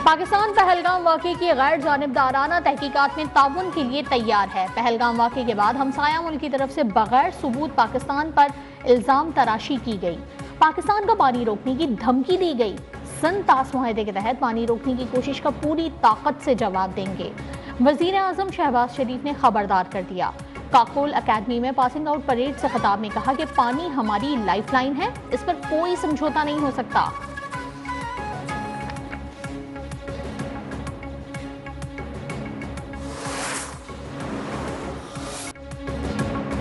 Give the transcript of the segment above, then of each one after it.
पाकिस्तान पहलगाम वाक़े की गैर जानिबदाराना तहकीकात में ताउन के लिए तैयार है। पहलगाम वाक़े के बाद हमसाया मुल्क की तरफ से बगैर सबूत पाकिस्तान पर इल्ज़ाम तराशी की गई। पाकिस्तान का पानी रोकने की धमकी दी गई। सन तास मुआहदे के तहत पानी रोकने की कोशिश का पूरी ताकत से जवाब देंगे। वज़ीर आज़म शहबाज शरीफ ने खबरदार कर दिया। काकोल अकेडमी में पासिंग आउट परेड से खिताब में कहा कि पानी हमारी लाइफलाइन है, इस पर कोई समझौता नहीं हो सकता।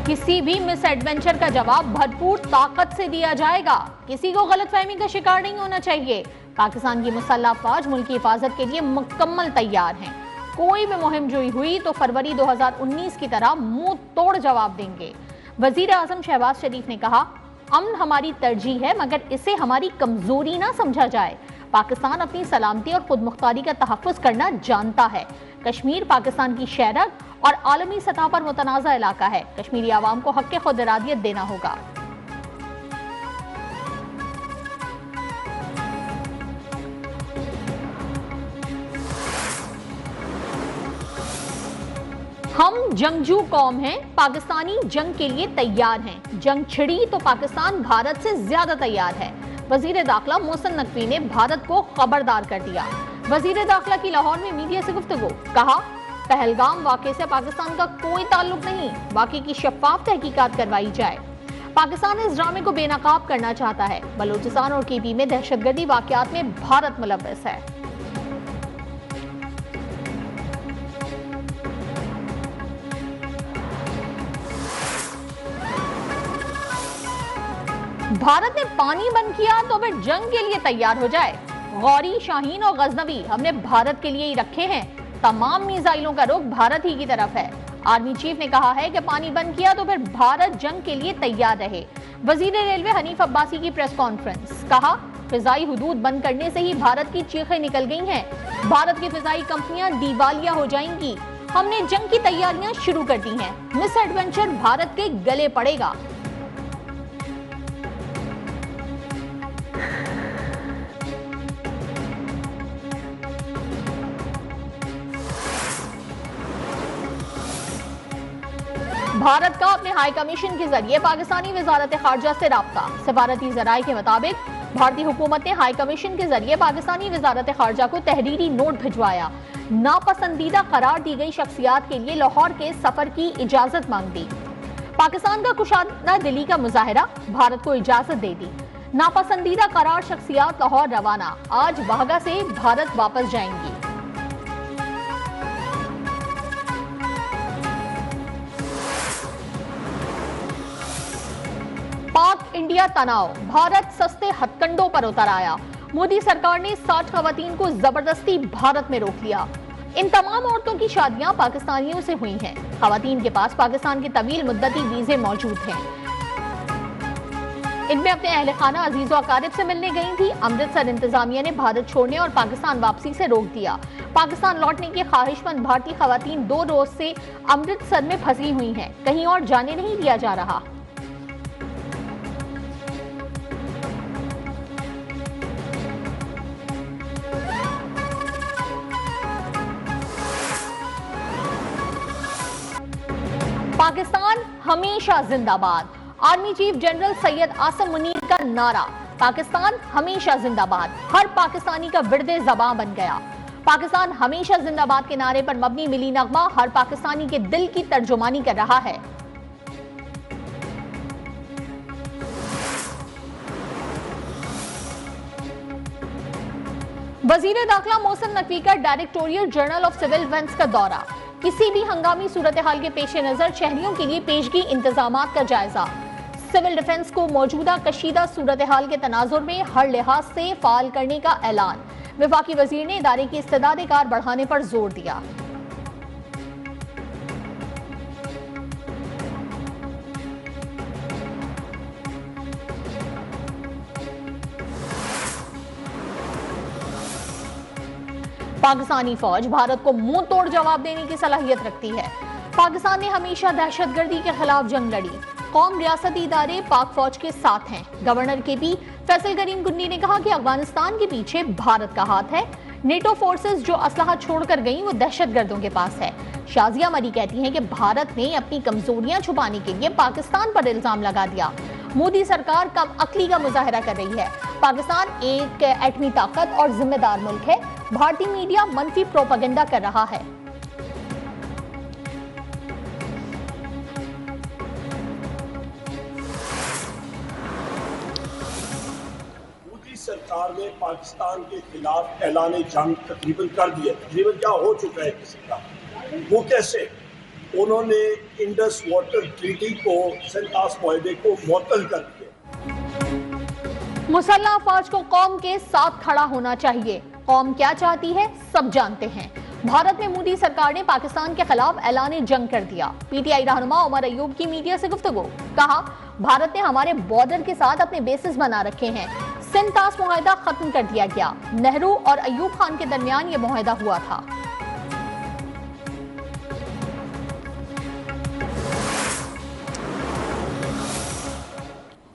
किसी भी मिस एडवेंचर का जवाब भरपूर ताकत से दिया जाएगा। किसी को गलतफहमी का शिकार नहीं होना चाहिए। पाकिस्तान की मुसल्लह फौज मुल्क की हिफाजत के लिए मुकम्मल तैयार है। कोई भी मुहिम जोई हुई तो फरवरी 2019 की तरह मुंह तोड़ जवाब देंगे। वजीर आजम शहबाज शरीफ ने कहा, अमन हमारी तरजीह है, मगर इसे हमारी कमजोरी ना समझा जाए। पाकिस्तान अपनी सलामती और खुद मुख्तारी का तहफ़्फ़ुज़ करना जानता है। कश्मीर पाकिस्तान की शहरत और आलमी सतह पर मुतनाज़ा इलाका है। कश्मीरी आवाम को हक़ खुद इरादियत देना होगा। हम जंगजू कौम हैं, पाकिस्तानी जंग के लिए तैयार हैं। जंग छिड़ी तो पाकिस्तान भारत से ज्यादा तैयार है। वजीर दाखिला मोहसिन नकवी ने भारत को खबरदार कर दिया। वजीर दाखिला की लाहौर में मीडिया से गुफ्तगू, कहा, पहलगाम वाक़े से पाकिस्तान का कोई ताल्लुक नहीं। वाक़े की शफ़ाफ तहकीकात करवाई जाए। पाकिस्तान इस ड्रामे को बेनकाब करना चाहता है। बलूचिस्तान और केपी में दहशतगर्दी वाक़यात में भारत मुलव्वस है। भारत ने पानी बंद किया तो फिर जंग के लिए तैयार हो जाए। गौरी, शाहीन और गजनवी हमने भारत के लिए ही रखे हैं। तमाम मिसाइलों का रुख भारत ही की तरफ है। आर्मी चीफ ने कहा है कि पानी बंद किया तो फिर भारत जंग के लिए तैयार रहे। वजीर रेलवे हनीफ अब्बासी की प्रेस कॉन्फ्रेंस, कहा, फिजाई हुदूद बंद करने से ही भारत की चीखें निकल गई हैं। भारत की फिजाई कंपनियां दिवालिया हो जाएंगी। हमने जंग की तैयारियां शुरू कर दी हैं। मिस एडवेंचर भारत के गले पड़ेगा। भारत का अपने हाई कमीशन के जरिए पाकिस्तानी वजारत खारजा से राब्ता। सफारती जराये के मुताबिक भारतीय हुकूमत ने हाई कमीशन के जरिए पाकिस्तानी वजारत खारजा को तहरीरी नोट भिजवाया। नापसंदीदा करार दी गई शख्सियात के लिए लाहौर के सफर की इजाजत मांग दी। पाकिस्तान का कुशादा दिली का मुजाहरा, भारत को इजाजत दे दी। नापसंदीदा करार शख्सियात लाहौर रवाना, आज वाहगा से भारत वापस जाएंगी। पाक इंडिया तनाव, भारत सस्ते हथकंडों पर उतर आया। मोदी सरकार ने 60 खवातीन को जबरदस्ती भारत में रोक लिया। इन तमाम औरतों की शादियां पाकिस्तानियों से हुई हैं। खवातीन के पास पाकिस्तान के तवील मुद्दती वीजे मौजूद हैं। इनमें अपने अहले खाना अजीज व अकारिब से मिलने गई थी। अमृतसर इंतजामिया ने भारत छोड़ने और पाकिस्तान वापसी से रोक दिया। पाकिस्तान लौटने की ख्वाहिशमंद भारतीय खवातीन 2 रोज से अमृतसर में फंसी हुई हैं। कहीं और जाने नहीं दिया जा रहा। पाकिस्तान हमेशा जिंदाबाद। Army chief general Syed Asim Munir का नारा, पाकिस्तान हमेशा जिंदाबाद, हर पाकिस्तानी का विर्दे ज़बां बन गया। पाकिस्तान हमेशा जिंदाबाद के नारे पर मबनी मिली नगमा हर पाकिस्तानी के दिल की तर्जुमानी कर रहा है। वजीर दाखिला मोहसिन नकवी का directorate general of civil defence का दौरा। किसी भी हंगामी सूरत हाल के पेश नजर शहरियों के लिए पेशगी इंतजामात का जायजा। सिविल डिफेंस को मौजूदा कशीदा सूरत हाल के तनाजुर में हर लिहाज से फाल करने का ऐलान। वफाकी वजीर ने इदारे की इस्तेदाद कार बढ़ाने पर जोर दिया। पाकिस्तानी फौज भारत को मुंह तोड़ जवाब देने की सलाहियत रखती है। पाकिस्तान ने हमेशा दहशतगर्दी के खिलाफ जंग लड़ी। कौम रियासती इदारे पाक फौज के साथ हैं। गवर्नर के भी फैसल करीम कुन्नी ने कहा कि अफगानिस्तान के पीछे भारत का हाथ है। नेटो फोर्सेस जो असलहा छोड़कर गईं वो दहशतगर्दों के पास है। शाजिया मरी कहती हैं कि भारत ने अपनी कमजोरियां छुपाने के लिए पाकिस्तान पर इल्जाम लगा दिया। मोदी सरकार कम अक्ली का मुजाहरा कर रही है। पाकिस्तान एक एटमी ताकत और जिम्मेदार मुल्क है। भारतीय मीडिया मनफी प्रोपेगेंडा कर रहा है। सरकार ने पाकिस्तान के खिलाफ ऐलान जंग तकरीबन कर दिया। तकरीबन क्या हो चुका है किसी का, वो कैसे उन्होंने इंडस वाटर ट्रीटी को, सेंटास माहदे को मुअत्तल कर दिया। मुसल्लह अफवाज को कौम के साथ खड़ा होना चाहिए। कौम क्या चाहती है सब जानते हैं। भारत में मोदी सरकार ने पाकिस्तान के खिलाफ ऐलान जंग कर दिया। पीटीआई रहनुमा उमर अयूब की मीडिया से गुफ्तगू, कहा भारत ने हमारे बॉर्डर के साथ अपने बेसिस बना रखे हैं। सेंटास मुआहदा खत्म कर दिया गया। नेहरू और अयूब खान के दरमियान यह मुआहदा हुआ था।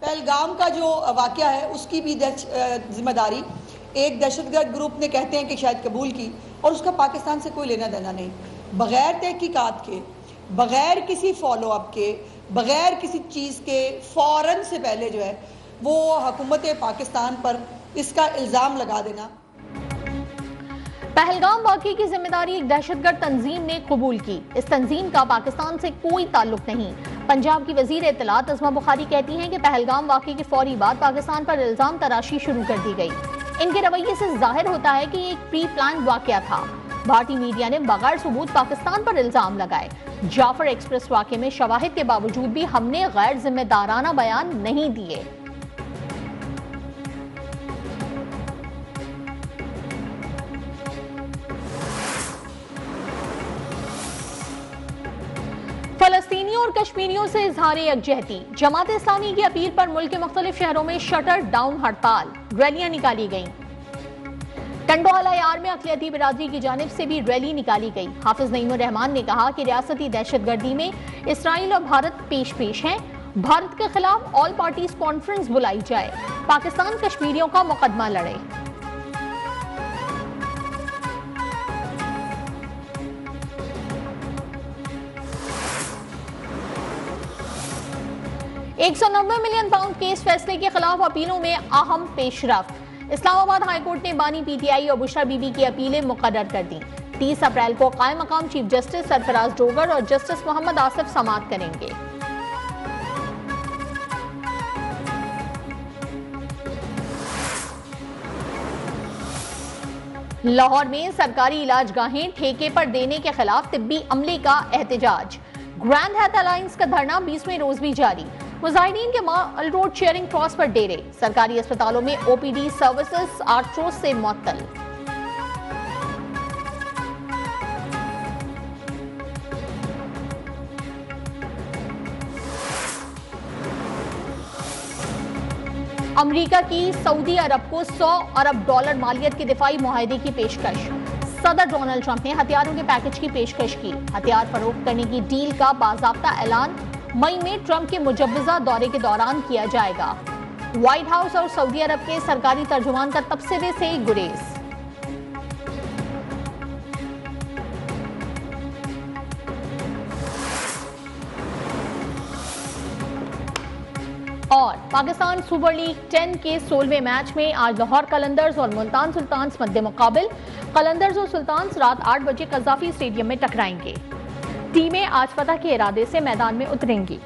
पहलगाम का जो वाकया है उसकी भी जिम्मेदारी एक दहशतगर्द ग्रुप ने कहते हैं कि शायद कबूल की, और उसका पाकिस्तान से कोई लेना देना नहीं। बगैर तहकीकात के, बगैर किसी फॉलो अप के, बगैर किसी चीज़ के फौरन से पहले जो है वो हुकूमत पाकिस्तान पर इसका इल्ज़ाम लगा देना। पहलगाम वाक़ये की जिम्मेदारी एक दहशतगर्द तंजीम ने कबूल की। इस तंजीम का पाकिस्तान से कोई ताल्लुक नहीं। पंजाब की वजीर इत्तलात अज़मा बुखारी कहती हैं कि पहलगाम वाक़ये के फौरी बाद पाकिस्तान पर इल्ज़ाम तराशी शुरू कर दी गई। इनके रवैये से जाहिर होता है कि ये एक प्री प्लान वाक़या था। भारतीय मीडिया ने बगैर सबूत पाकिस्तान पर इल्ज़ाम लगाए। जाफर एक्सप्रेस वाक़ये में शवाहिद के बावजूद भी हमने गैर जिम्मेदाराना बयान नहीं दिए। फलस्तीनियों और कश्मीरियों से इजहार यकजहती। जमात इस्लामी की अपील पर मुल्क के मुख्तलिफ शहरों में शटर डाउन हड़ताल, रैलियां निकाली गईं। टंडोहाला यार में अक़लियती बिरादरी की जानिब से भी रैली निकाली गई। हाफिज नईमुर रहमान ने कहा कि रियासती दहशतगर्दी में इसराइल और भारत पेश पेश हैं। भारत के खिलाफ ऑल पार्टीज कॉन्फ्रेंस बुलाई जाए। पाकिस्तान कश्मीरियों का मुकदमा लड़े। £190 मिलियन केस फैसले के खिलाफ अपीलों में अहम पेशरफ्त। इस्लामाबाद हाईकोर्ट ने बानी पीटीआई और बुशरा बीबी की अपीलें मुकर्रर कर दी। 30 अप्रैल को कायम मकाम चीफ जस्टिस सरफराज डोगर और जस्टिस मोहम्मद आसिफ समाअत करेंगे। लाहौर में सरकारी इलाज गाहें ठेके पर देने के खिलाफ तिब्बी अमले का एहतजाज। ग्रैंड हैथ अलायंस का धरना 20वें रोज भी जारी। मुजाहिदीन के माल रोड चेयरिंग क्रॉस पर डेरे। सरकारी अस्पतालों में ओपीडी सर्विसेज आर्ट्रोज से मुअत्तल। अमेरिका की सऊदी अरब को $100 अरब मालियत के दिफाई मुआहदे की पेशकश। सदर डोनाल्ड ट्रंप ने हथियारों के पैकेज की पेशकश की। हथियार फरोख्त करने की डील का बाज़ाब्ता ऐलान मई में ट्रंप के मुजव्वज़ा दौरे के दौरान किया जाएगा। व्हाइट हाउस और सऊदी अरब के सरकारी तर्जुमान का तबसरे से गुरेज। और पाकिस्तान सुपर लीग 10 के 16वें मैच में आज लाहौर कलंदर्स और मुल्तान सुल्तान्स मध्य मुकाबिल। कलंदर्स और सुल्तान्स रात 8 बजे कज़ाफी स्टेडियम में टकराएंगे। टीमें आज फतह के इरादे से मैदान में उतरेंगी।